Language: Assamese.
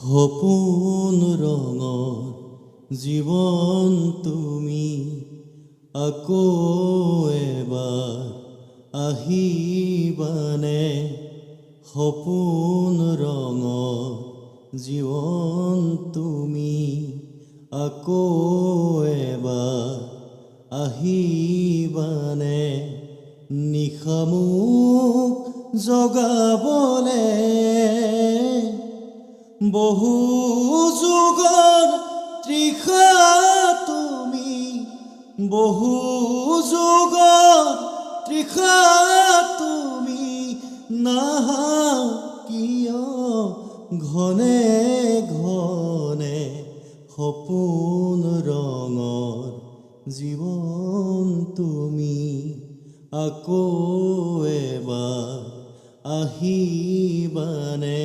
সপোন ৰঙৰ জীৱন তুমি আকৌ এবাৰ আহিবানে। সপোন ৰঙৰ জীৱন তুমি আকৌ এবাৰ আহিবানে। নিশা মোক জগাবলে বহু যুগৰ তৃষা তুমি, বহু যুগৰ তৃষা তুমি, নাহা কিয় ঘনে ঘনে। সপোন ৰঙৰ জীৱন তুমি আকৌ এবাৰ আহিবানে।